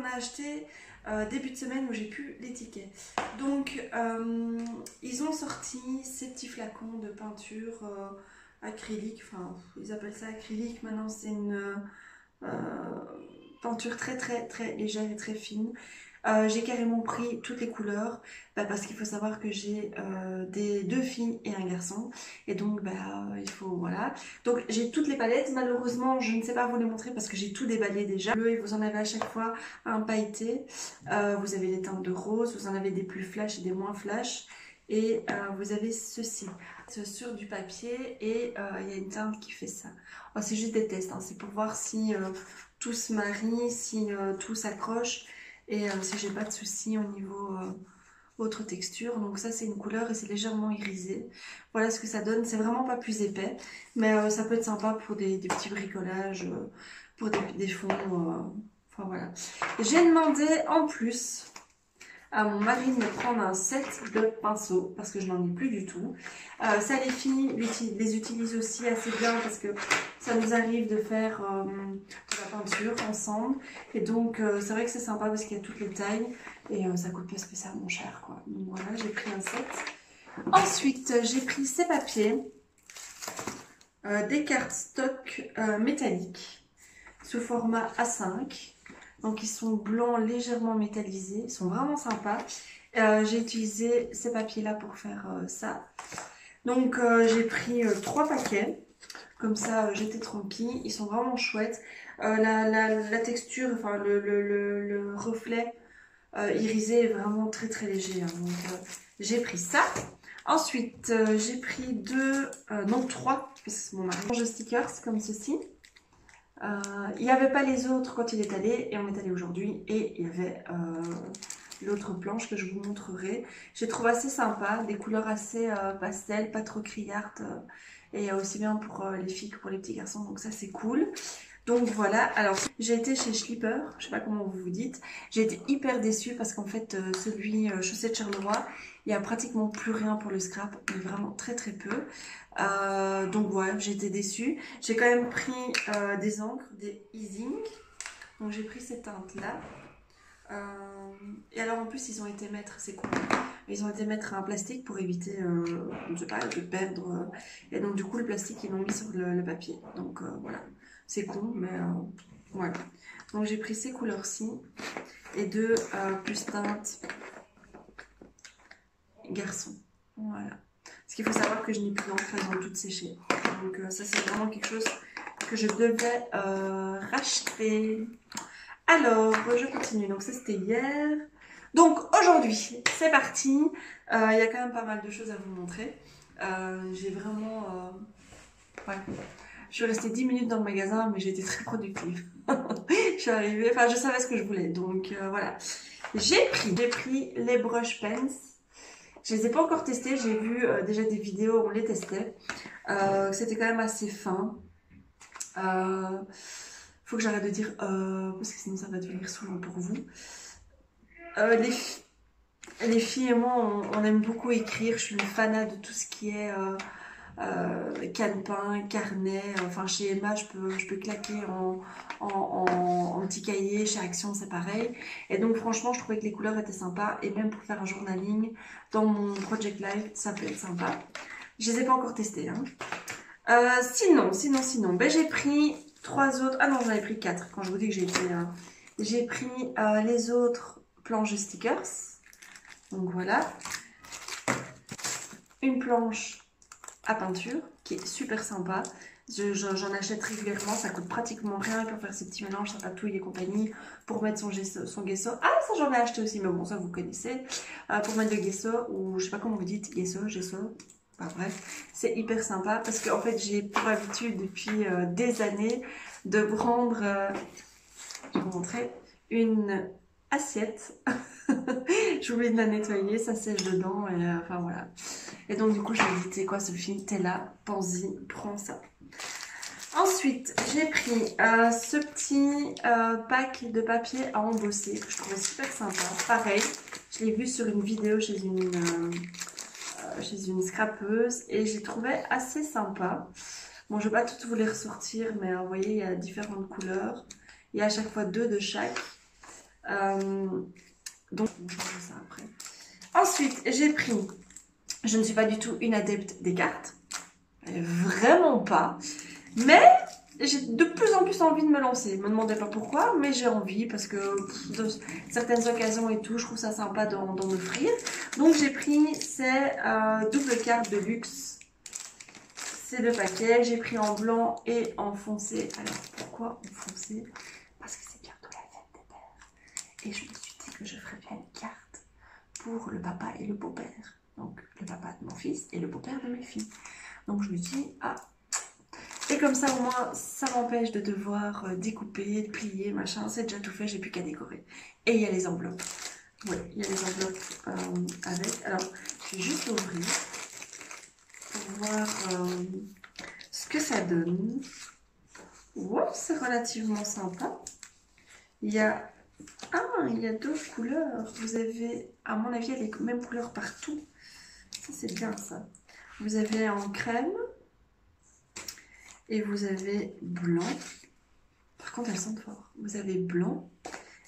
a acheté début de semaine où j'ai plus les tickets. Donc ils ont sorti ces petits flacons de peinture acrylique, enfin ils appellent ça acrylique, maintenant c'est une peinture très légère et très fine. J'ai carrément pris toutes les couleurs parce qu'il faut savoir que j'ai deux filles et un garçon et donc il faut voilà, donc j'ai toutes les palettes. Malheureusement je ne sais pas vous les montrer parce que j'ai tout déballé déjà. Bleu, et vous en avez à chaque fois un pailleté, vous avez les teintes de rose, vous en avez des plus flash et des moins flash et vous avez ceci sur du papier et il y a une teinte qui fait ça. Oh, c'est juste des tests, hein. C'est pour voir si tout se marie, si tout s'accroche et si j'ai pas de soucis au niveau autre texture. Donc ça c'est une couleur et c'est légèrement irisé. Voilà ce que ça donne. C'est vraiment pas plus épais, mais ça peut être sympa pour des petits bricolages, pour des fonds. Enfin voilà. J'ai demandé en plus à mon mari de me prendre un set de pinceaux parce que je n'en ai plus du tout. Ça les filles les utilisent aussi assez bien parce que ça nous arrive de faire de la peinture ensemble et donc c'est vrai que c'est sympa parce qu'il y a toutes les tailles et ça coûte pas spécialement cher quoi. Donc voilà, j'ai pris un set. Ensuite j'ai pris ces papiers, des cartes stock métalliques sous format A5. Donc ils sont blancs légèrement métallisés, ils sont vraiment sympas. J'ai utilisé ces papiers là pour faire ça. Donc j'ai pris 3 paquets, comme ça j'étais tranquille, ils sont vraiment chouettes. La texture, enfin le reflet irisé est vraiment très léger, hein. Donc j'ai pris ça. Ensuite j'ai pris non 3, parce que c'est mon mari, de stickers comme ceci. Il n'y avait pas les autres quand il est allé et on est allé aujourd'hui et il y avait l'autre planche que je vous montrerai. J'ai trouvé assez sympa, des couleurs assez pastel, pas trop criardes et aussi bien pour les filles que pour les petits garçons, donc ça c'est cool. Donc voilà, alors j'ai été chez Schlipper, je sais pas comment vous vous dites, j'ai été hyper déçue parce qu'en fait celui Chaussée de Charleroi, il n'y a pratiquement plus rien pour le scrap, mais vraiment très peu. Donc voilà, j'ai été déçue. J'ai quand même pris des encres, des Easing, donc j'ai pris cette teinte là. Et alors en plus ils ont été mettre, c'est cool, ils ont été mettre un plastique pour éviter, je ne sais pas, de perdre. Et donc du coup le plastique ils l'ont mis sur le papier, donc voilà. C'est con, mais voilà. Donc j'ai pris ces couleurs-ci et deux plus teintes garçon. Voilà. Parce qu'il faut savoir que je n'ai plus d'encre, elles ont toutes séché. Donc ça c'est vraiment quelque chose que je devais racheter. Alors, je continue. Donc ça c'était hier. Donc aujourd'hui, c'est parti. Il y a quand même pas mal de choses à vous montrer. J'ai vraiment... ouais. Je suis restée 10 minutes dans le magasin, mais j'ai été très productive. Je suis arrivée, enfin je savais ce que je voulais, donc voilà. J'ai pris les brush pens. Je les ai pas encore testés, j'ai vu déjà des vidéos où on les testait. C'était quand même assez fin. Faut que j'arrête de dire parce que sinon ça va devenir saoulant pour vous. Les filles et moi, on aime beaucoup écrire. Je suis une fanat de tout ce qui est... calepin, carnet, enfin chez Emma je peux claquer en petit cahier, chez Action c'est pareil, et donc franchement je trouvais que les couleurs étaient sympas et même pour faire un journaling dans mon Project Life ça peut être sympa. Je les ai pas encore testés hein. Sinon j'ai pris 3 autres, ah non j'en ai pris 4 quand je vous dis que j'ai pris les autres planches de stickers, donc voilà, une planche à peinture qui est super sympa. J'en achète régulièrement, ça coûte pratiquement rien pour faire ces petits mélanges, ça patouille et compagnie, pour mettre son gesso. Ah ça j'en ai acheté aussi, mais bon ça vous connaissez, pour mettre le gesso, ou je sais pas comment vous dites, gesso, enfin bref, c'est hyper sympa parce qu'en fait j'ai pour habitude depuis des années de prendre, je vais vous montrer, une assiette. J'ai oublié de la nettoyer, ça sèche dedans et enfin voilà. Et donc du coup je me dis, tu sais quoi Sophie, t'es là, pense-y, prends ça. Ensuite j'ai pris ce petit pack de papier à embosser que je trouvais super sympa. Pareil, je l'ai vu sur une vidéo chez une scrapeuse et j'ai trouvé assez sympa. Bon je vais pas toutes vous les ressortir mais vous voyez il y a différentes couleurs. Il y a à chaque fois 2 de chaque. Donc, on va faire ça après. Ensuite, j'ai pris... Je ne suis pas du tout une adepte des cartes. Vraiment pas. Mais j'ai de plus en plus envie de me lancer. Ne me demandez pas pourquoi, mais j'ai envie parce que de certaines occasions et tout, je trouve ça sympa d'en offrir. Donc j'ai pris ces double cartes de luxe. Ces deux paquets. J'ai pris en blanc et en foncé. Alors pourquoi en foncé? Parce que c'est bientôt la fête des pères. Et je me suis dit que je ferais bien une carte pour le papa et le beau-père. Donc le papa de mon fils et le beau-père de mes filles. Donc je me dis, ah, et comme ça au moins ça m'empêche de devoir découper, plier, machin, c'est déjà tout fait, j'ai plus qu'à décorer. Et il y a les enveloppes. Oui, il y a les enveloppes avec. Alors, je vais juste l'ouvrir pour voir ce que ça donne. Wow, c'est relativement sympa. Il y a... Ah, il y a d'autres couleurs. Vous avez, à mon avis, il y a les mêmes couleurs partout. Ça, c'est bien ça. Vous avez en crème. Et vous avez blanc. Par contre, elles sentent fort. Vous avez blanc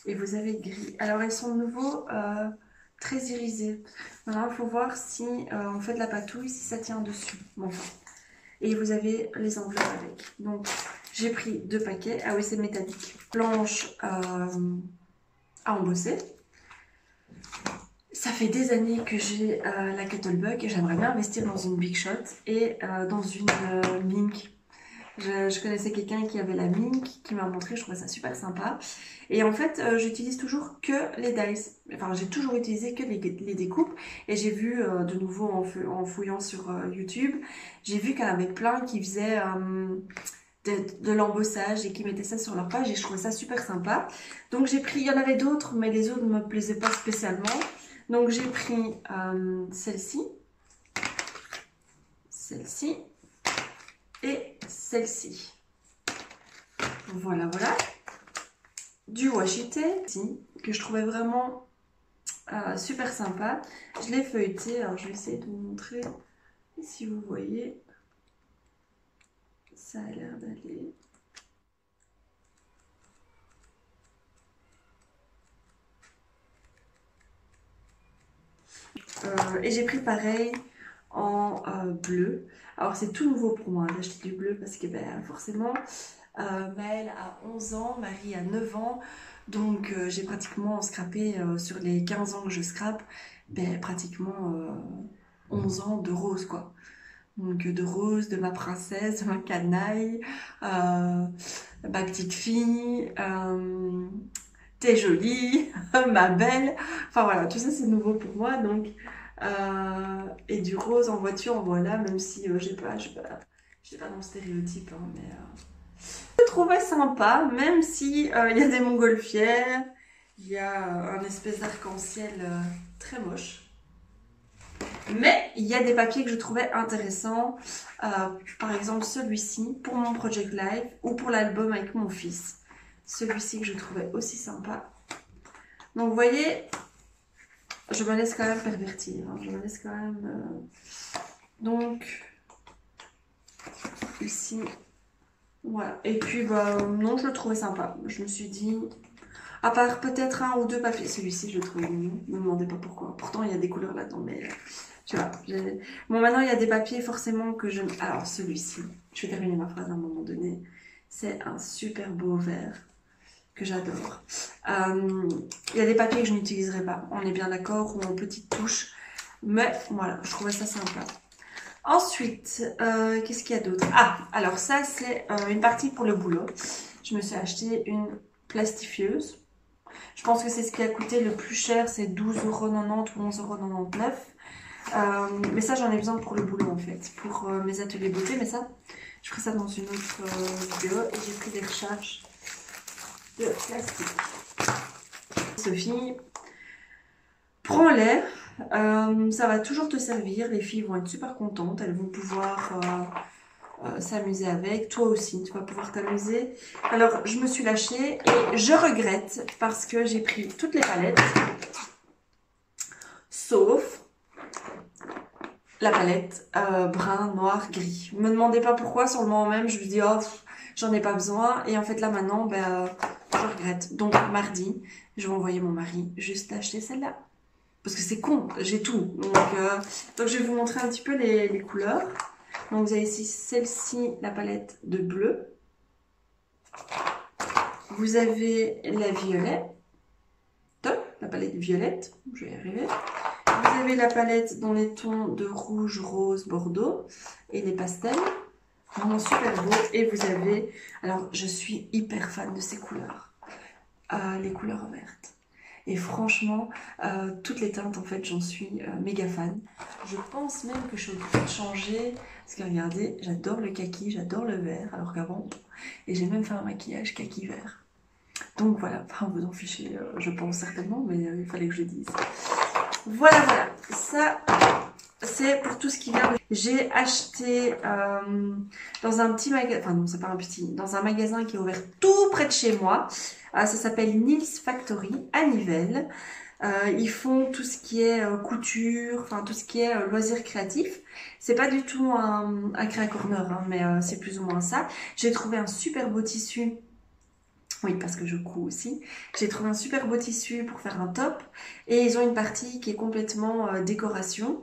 et vous avez gris. Alors, elles sont de nouveau très irisées. Maintenant, il faut voir si on fait de la patouille, si ça tient dessus. Bon, enfin. Et vous avez les enveloppes avec. Donc, j'ai pris 2 paquets. Ah oui, c'est métallique. Blanche à embosser. Ça fait des années que j'ai la Cuttlebug et j'aimerais bien investir dans une Big Shot et dans une Mink. Je connaissais quelqu'un qui avait la Mink, qui m'a montré, je trouvais ça super sympa. Et en fait, j'utilise toujours que les dice. Enfin, j'ai toujours utilisé que les découpes. Et j'ai vu, de nouveau en fouillant sur YouTube, j'ai vu qu'il y en avait plein qui faisaient de l'embossage et qui mettaient ça sur leur page. Et je trouvais ça super sympa. Donc j'ai pris, il y en avait d'autres, mais les autres ne me plaisaient pas spécialement. Donc j'ai pris celle-ci. Celle-ci. Et celle-ci. Voilà, voilà. Du washi tape, que je trouvais vraiment super sympa. Je l'ai feuilleté, alors je vais essayer de vous montrer. Et si vous voyez, ça a l'air d'aller. Et j'ai pris pareil en bleu. Alors c'est tout nouveau pour moi d'acheter du bleu parce que ben, forcément Maëlle a 11 ans, Marie a 9 ans, donc j'ai pratiquement scrappé sur les 15 ans que je scrape, ben, pratiquement 11 ans de rose quoi. Donc de rose, de ma princesse, de ma canaille, ma petite fille, t'es jolie, ma belle, enfin voilà, tout ça c'est nouveau pour moi donc... et du rose en voiture, voilà, même si j'étais pas dans le stéréotype, hein, mais je trouvais sympa, même si il y a des montgolfières, il y a un espèce d'arc-en-ciel très moche. Mais il y a des papiers que je trouvais intéressants, par exemple celui-ci pour mon Project Live ou pour l'album avec mon fils. Celui-ci que je trouvais aussi sympa. Donc vous voyez, je me laisse quand même pervertir, hein. Je me laisse quand même... Donc, ici, voilà. Et puis, bah, non, je le trouvais sympa. Je me suis dit, à part peut-être 1 ou 2 papiers, celui-ci, je le trouvais mignon. Ne me demandez pas pourquoi. Pourtant, il y a des couleurs là-dedans, mais tu vois. Bon, maintenant, il y a des papiers forcément que je... Alors, celui-ci, je vais terminer ma phrase à un moment donné. C'est un super beau vert que j'adore. Il y a des papiers que je n'utiliserai pas, on est bien d'accord, ou en petites touches, mais voilà, je trouvais ça sympa. Ensuite, qu'est-ce qu'il y a d'autre? Ah, alors ça c'est une partie pour le boulot. Je me suis acheté une plastifieuse. Je pense que c'est ce qui a coûté le plus cher, c'est 12,90 € ou 11,99 €. Mais ça j'en ai besoin pour le boulot en fait, pour mes ateliers beauté, mais ça, je ferai ça dans une autre vidéo. Et j'ai pris des recharges de plastique. Sophie, prends l'air, ça va toujours te servir, les filles vont être super contentes, elles vont pouvoir s'amuser avec, toi aussi tu vas pouvoir t'amuser. Alors je me suis lâchée et je regrette parce que j'ai pris toutes les palettes, sauf la palette brun, noir, gris. Me demandez pas pourquoi, sur le moment même je me dis oh j'en ai pas besoin et en fait là maintenant ben je regrette. Donc mardi Je vais envoyer mon mari juste acheter celle-là. Parce que c'est con, j'ai tout. Donc je vais vous montrer un petit peu les couleurs. Donc vous avez ici celle-ci, la palette de bleu. Vous avez la violette, la palette violette, je vais y arriver. Vous avez la palette dans les tons de rouge, rose, bordeaux et les pastels. Vraiment super beau. Et vous avez, alors je suis hyper fan de ces couleurs, les couleurs vertes. Et franchement, toutes les teintes, en fait, j'en suis méga fan. Je pense même que je suis obligée de changer. Parce que regardez, j'adore le kaki, j'adore le vert. Alors qu'avant, et j'ai même fait un maquillage kaki vert. Donc voilà, enfin vous en fichez, je pense certainement, mais il fallait que je le dise. Voilà, voilà. Ça, c'est pour tout ce qui vient de... J'ai acheté dans un petit magasin, enfin non, c'est pas un petit, dans un magasin qui est ouvert tout près de chez moi. Ça s'appelle Nils Factory à Nivelles. Ils font tout ce qui est couture, enfin tout ce qui est loisirs créatifs. C'est pas du tout un créa corner, hein, mais c'est plus ou moins ça. J'ai trouvé un super beau tissu. Oui, parce que je couds aussi. J'ai trouvé un super beau tissu pour faire un top. Et ils ont une partie qui est complètement décoration,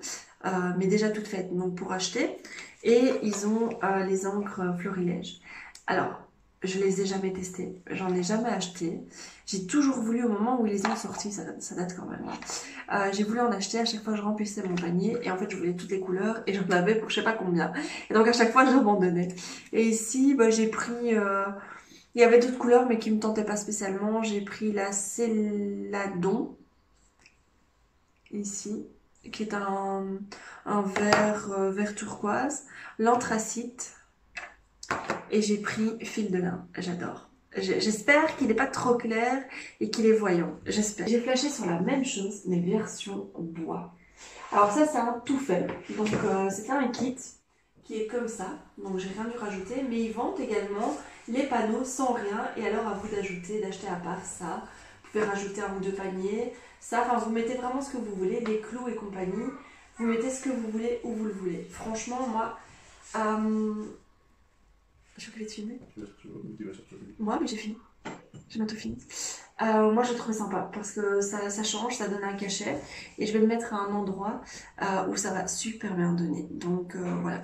mais déjà toute faite, donc pour acheter. Et ils ont les encres Florilège. Alors, je les ai jamais testées, j'en ai jamais acheté. J'ai toujours voulu, au moment où ils les ont sortis, ça date quand même, hein. J'ai voulu en acheter à chaque fois que je remplissais mon panier. Et en fait, je voulais toutes les couleurs et j'en avais pour je sais pas combien. Et donc à chaque fois, j'abandonnais. Et ici, bah, j'ai pris... il y avait d'autres couleurs mais qui me tentaient pas spécialement. J'ai pris la Céladon, ici, qui est un vert turquoise, l'anthracite, et j'ai pris fil de lin. J'adore. J'espère qu'il n'est pas trop clair et qu'il est voyant. J'espère. J'ai flashé sur la même chose, mais version bois. Alors ça, c'est un tout fait. Donc c'était un kit qui est comme ça. Donc j'ai rien dû rajouter, mais ils vendent également les panneaux sans rien, et alors à vous d'acheter à part ça. Vous pouvez rajouter un ou deux paniers, ça, enfin vous mettez vraiment ce que vous voulez, les clous et compagnie, vous mettez ce que vous voulez où vous le voulez. Franchement, moi, je vais te filmer. Moi, mais j'ai fini. J'ai bientôt fini. Moi, j'ai trouvé sympa parce que ça change, ça donne un cachet, et je vais le mettre à un endroit où ça va super bien donner. Donc voilà.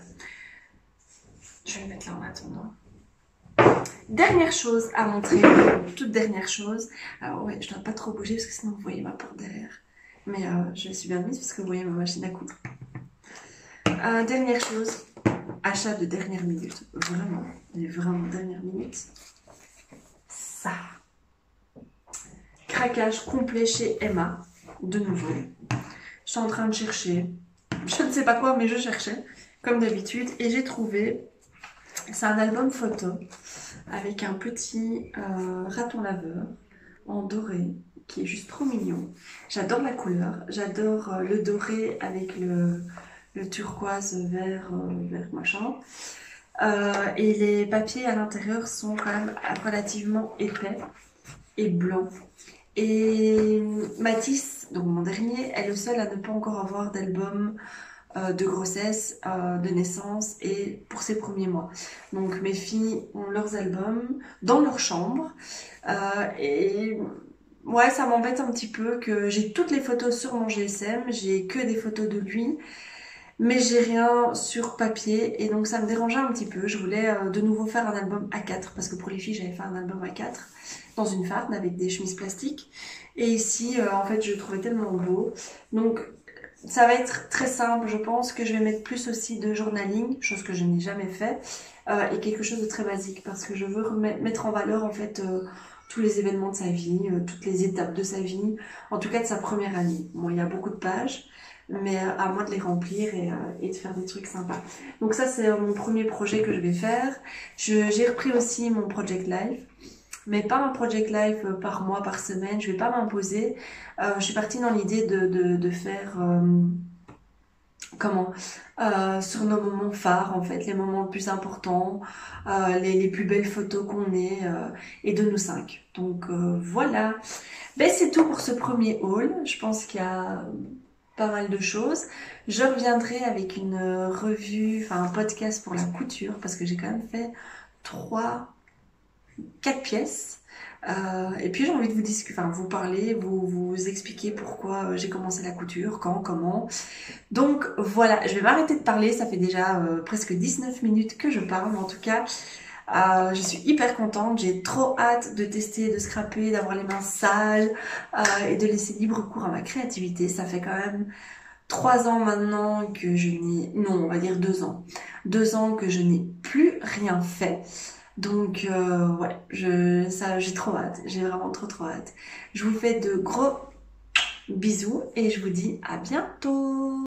Je vais le mettre là en attendant. Dernière chose à montrer, toute dernière chose. Alors ouais, je dois pas trop bouger parce que sinon vous voyez ma porte derrière. Mais je suis bien mise parce que vous voyez ma machine à coudre. Dernière chose, achat de dernière minute. Vraiment, mais vraiment dernière minute. Ça. Craquage complet chez Emma, de nouveau. Je suis en train de chercher, je ne sais pas quoi, mais je cherchais, comme d'habitude, et j'ai trouvé, c'est un album photo avec un petit raton laveur en doré qui est juste trop mignon. J'adore la couleur, j'adore le doré avec le turquoise vert machin. Et les papiers à l'intérieur sont quand même relativement épais et blancs. Et Matisse, donc mon dernier, est le seul à ne pas encore avoir d'album de grossesse, de naissance et pour ses premiers mois. Donc mes filles ont leurs albums dans leur chambre et ouais, ça m'embête un petit peu que j'ai toutes les photos sur mon GSM, j'ai que des photos de lui, mais j'ai rien sur papier, et donc ça me dérangeait un petit peu. Je voulais de nouveau faire un album A4 parce que pour les filles j'avais fait un album A4 dans une farde avec des chemises plastiques, et ici en fait je le trouvais tellement beau. Donc ça va être très simple, je pense que je vais mettre plus aussi de journaling, chose que je n'ai jamais fait, et quelque chose de très basique parce que je veux mettre en valeur en fait tous les événements de sa vie, toutes les étapes de sa vie, en tout cas de sa première année. Bon, il y a beaucoup de pages, mais à moi de les remplir et de faire des trucs sympas. Donc ça c'est mon premier projet que je vais faire. J'ai repris aussi mon Project Life, mais pas un Project Life par mois, par semaine, je vais pas m'imposer. Je suis partie dans l'idée de faire sur nos moments phares en fait, les moments les plus importants, les plus belles photos qu'on ait, et de nous cinq. Donc voilà, ben, c'est tout pour ce premier haul. Je pense qu'il y a pas mal de choses. Je reviendrai avec une revue, enfin un podcast pour la couture parce que j'ai quand même fait 4 pièces. Et puis j'ai envie de vous discuter, enfin vous parler, vous expliquer pourquoi j'ai commencé la couture, quand, comment. Donc voilà, je vais m'arrêter de parler, ça fait déjà presque 19 minutes que je parle, mais en tout cas, je suis hyper contente, j'ai trop hâte de tester, de scraper, d'avoir les mains sales et de laisser libre cours à ma créativité. Ça fait quand même 3 ans maintenant que je n'ai, non, on va dire 2 ans, 2 ans que je n'ai plus rien fait. Donc ouais, j'ai trop hâte, j'ai vraiment trop hâte. Je vous fais de gros bisous et je vous dis à bientôt.